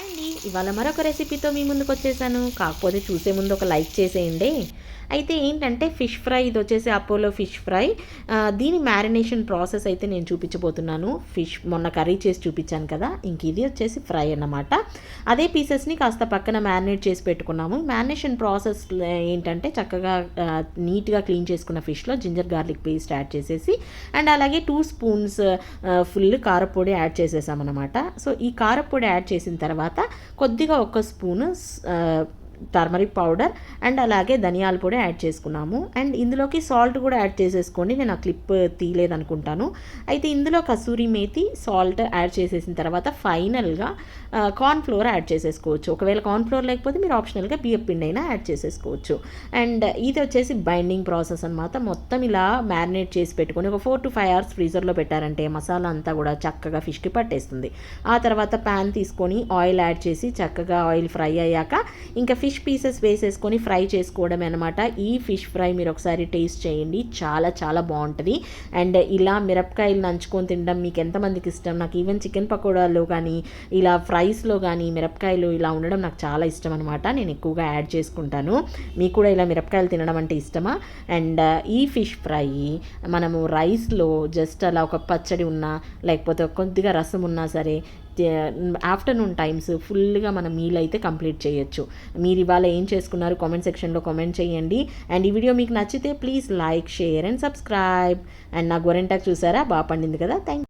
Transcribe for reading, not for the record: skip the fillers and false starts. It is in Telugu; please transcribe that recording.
అండి, ఇవాళ మరొక రెసిపీతో మీ ముందుకు వచ్చేసాను. కాకపోతే చూసే ముందు ఒక లైక్ చేసేయండి. అయితే ఏంటంటే ఫిష్ ఫ్రై, ఇది వచ్చేసి అపోలో ఫిష్ ఫ్రై. దీని మ్యారినేషన్ ప్రాసెస్ అయితే నేను చూపించబోతున్నాను. ఫిష్ మొన్న కర్రీ చేసి చూపించాను కదా, ఇంక ఇది వచ్చేసి ఫ్రై అన్నమాట. అదే పీసెస్ని కాస్త పక్కన మ్యారినేట్ చేసి పెట్టుకున్నాము. మ్యారినేషన్ ప్రాసెస్ ఏంటంటే చక్కగా నీట్గా క్లీన్ చేసుకున్న ఫిష్లో జింజర్ గార్లిక్ పేస్ట్ యాడ్ చేసేసి అండ్ అలాగే 2 స్పూన్స్ ఫుల్ కారపొడి యాడ్ చేసేసామన్నమాట. సో ఈ కారపొడి యాడ్ చేసిన తర్వాత కొద్దిగా 1 స్పూను టర్మరిక్ పౌడర్ అండ్ అలాగే ధనియాల పొడి యాడ్ చేసుకున్నాము. అండ్ ఇందులోకి సాల్ట్ కూడా యాడ్ చేసేసుకోండి. నేను ఆ క్లిప్ తీయలేదనుకుంటాను. అయితే ఇందులో కసూరి మేతి, సాల్ట్ యాడ్ చేసేసిన తర్వాత ఫైనల్గా కార్న్ఫ్లోర్ యాడ్ చేసేసుకోవచ్చు. ఒకవేళ కార్న్ఫ్లోర్ లేకపోతే మీరు ఆప్షనల్గా బియ్యం పిండి అయినా యాడ్ చేసేసుకోవచ్చు. అండ్ ఇది వచ్చేసి బైండింగ్ ప్రాసెస్ అనమాట. మొత్తం ఇలా మ్యారినేట్ చేసి పెట్టుకొని ఒక 4 to 5 hours ఫ్రీజర్లో పెట్టారంటే మసాలా అంతా కూడా చక్కగా ఫిష్కి పట్టేస్తుంది. ఆ తర్వాత ప్యాన్ తీసుకొని ఆయిల్ యాడ్ చేసి చక్కగా ఆయిల్ ఫ్రై అయ్యాక ఇంకా ఫిష్ పీసెస్ వేసేసుకొని ఫ్రై చేసుకోవడమే అనమాట. ఈ ఫిష్ ఫ్రై మీరు ఒకసారి టేస్ట్ చేయండి, చాలా చాలా బాగుంటుంది. అండ్ ఇలా మిరపకాయలు నంచుకొని తినడం మీకు ఎంతమందికి ఇష్టం? నాకు ఈవెన్ చికెన్ పకోడాలో కానీ ఇలా ఫ్రైస్లో కానీ మిరపకాయలు ఇలా ఉండడం నాకు చాలా ఇష్టం అనమాట. నేను ఎక్కువగా యాడ్ చేసుకుంటాను. మీకు కూడా ఇలా మిరపకాయలు తినడం అంటే ఇష్టమా? అండ్ ఈ ఫిష్ ఫ్రై మనము రైస్లో జస్ట్ అలా ఒక పచ్చడి ఉన్నా లేకపోతే కొద్దిగా రసం ఉన్నా సరే ఆఫ్టర్నూన్ టైమ్స్ ఫుల్గా మన మీల్ అయితే కంప్లీట్ చేయొచ్చు. మీరు ఇవాళ ఏం చేసుకున్నారు కామెంట్ సెక్షన్లో కామెంట్ చేయండి. అండ్ ఈ వీడియో మీకు నచ్చితే please like, share and subscribe. And నా గోరెంటాకు చూసారా, బాగా పండింది కదా. థ్యాంక్